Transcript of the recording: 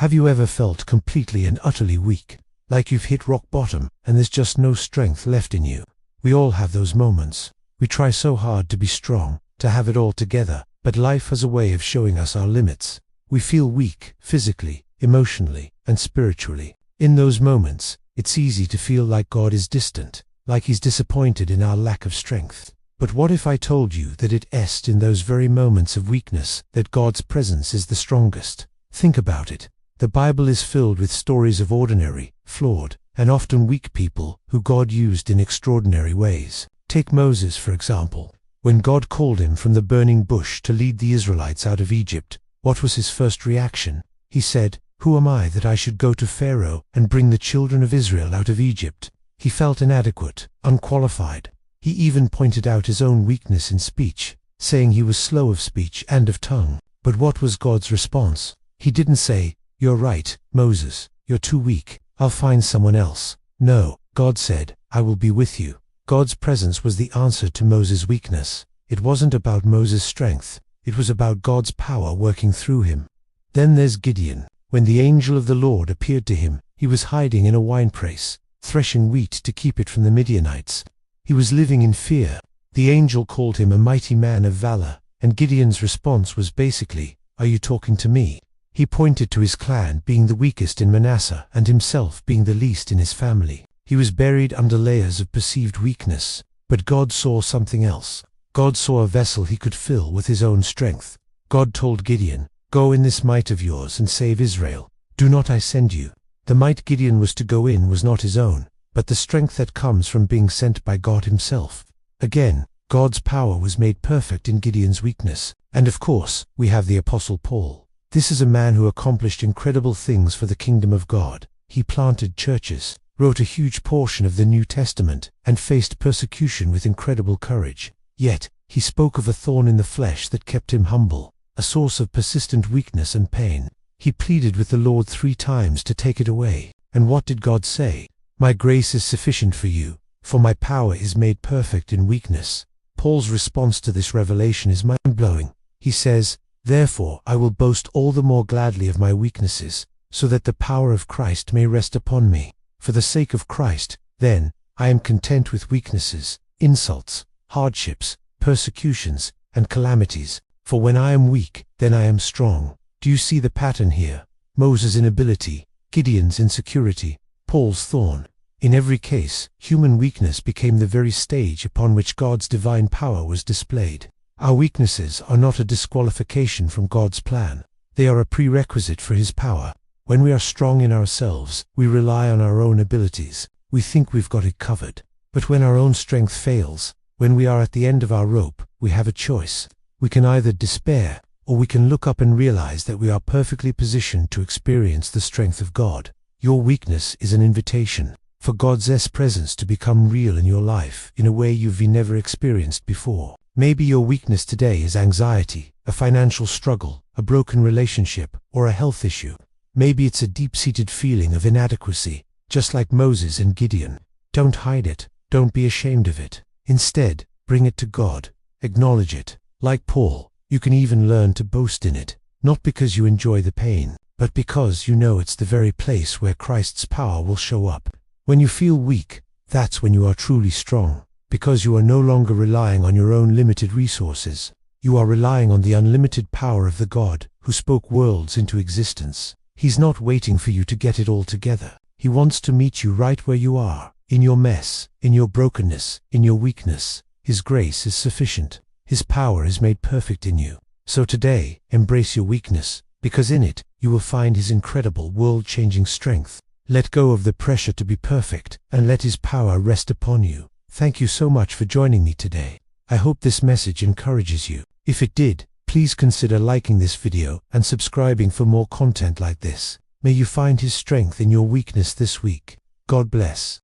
Have you ever felt completely and utterly weak, like you've hit rock bottom and there's just no strength left in you? We all have those moments. We try so hard to be strong, to have it all together, but life has a way of showing us our limits. We feel weak, physically, emotionally, and spiritually. In those moments, it's easy to feel like God is distant, like He's disappointed in our lack of strength. But what if I told you that it's in those very moments of weakness that God's presence is the strongest? Think about it. The Bible is filled with stories of ordinary, flawed, and often weak people who God used in extraordinary ways. Take Moses, for example. When God called him from the burning bush to lead the Israelites out of Egypt, what was his first reaction? He said, "Who am I that I should go to Pharaoh and bring the children of Israel out of Egypt?" He felt inadequate, unqualified. He even pointed out his own weakness in speech, saying he was slow of speech and of tongue. But what was God's response? He didn't say, "You're right, Moses, you're too weak, I'll find someone else." No, God said, "I will be with you." God's presence was the answer to Moses' weakness. It wasn't about Moses' strength, it was about God's power working through him. Then there's Gideon. When the angel of the Lord appeared to him, he was hiding in a winepress, threshing wheat to keep it from the Midianites. He was living in fear. The angel called him a mighty man of valor, and Gideon's response was basically, "Are you talking to me?" He pointed to his clan being the weakest in Manasseh and himself being the least in his family. He was buried under layers of perceived weakness, but God saw something else. God saw a vessel he could fill with his own strength. God told Gideon, "Go in this might of yours and save Israel. Do not I send you?" The might Gideon was to go in was not his own, but the strength that comes from being sent by God himself. Again, God's power was made perfect in Gideon's weakness. And of course, we have the Apostle Paul. This is a man who accomplished incredible things for the kingdom of God. He planted churches, wrote a huge portion of the New Testament, and faced persecution with incredible courage. Yet, he spoke of a thorn in the flesh that kept him humble, a source of persistent weakness and pain. He pleaded with the Lord 3 times to take it away. And what did God say? "My grace is sufficient for you, for my power is made perfect in weakness." Paul's response to this revelation is mind-blowing. He says, "Therefore I will boast all the more gladly of my weaknesses, so that the power of Christ may rest upon me. For the sake of Christ, then, I am content with weaknesses, insults, hardships, persecutions, and calamities. For when I am weak, then I am strong." Do you see the pattern here? Moses' inability, Gideon's insecurity, Paul's thorn. In every case, human weakness became the very stage upon which God's divine power was displayed. Our weaknesses are not a disqualification from God's plan. They are a prerequisite for His power. When we are strong in ourselves, we rely on our own abilities. We think we've got it covered. But when our own strength fails, when we are at the end of our rope, we have a choice. We can either despair, or we can look up and realize that we are perfectly positioned to experience the strength of God. Your weakness is an invitation for God's presence to become real in your life in a way you've never experienced before. Maybe your weakness today is anxiety, a financial struggle, a broken relationship, or a health issue. Maybe it's a deep-seated feeling of inadequacy, just like Moses and Gideon. Don't hide it. Don't be ashamed of it. Instead, bring it to God. Acknowledge it. Like Paul, you can even learn to boast in it, not because you enjoy the pain, but because you know it's the very place where Christ's power will show up. When you feel weak, that's when you are truly strong, because you are no longer relying on your own limited resources. You are relying on the unlimited power of the God who spoke worlds into existence. He's not waiting for you to get it all together. He wants to meet you right where you are, in your mess, in your brokenness, in your weakness. His grace is sufficient. His power is made perfect in you. So today, embrace your weakness, because in it, you will find His incredible world-changing strength. Let go of the pressure to be perfect, and let His power rest upon you. Thank you so much for joining me today. I hope this message encourages you. If it did, please consider liking this video and subscribing for more content like this. May you find His strength in your weakness this week. God bless.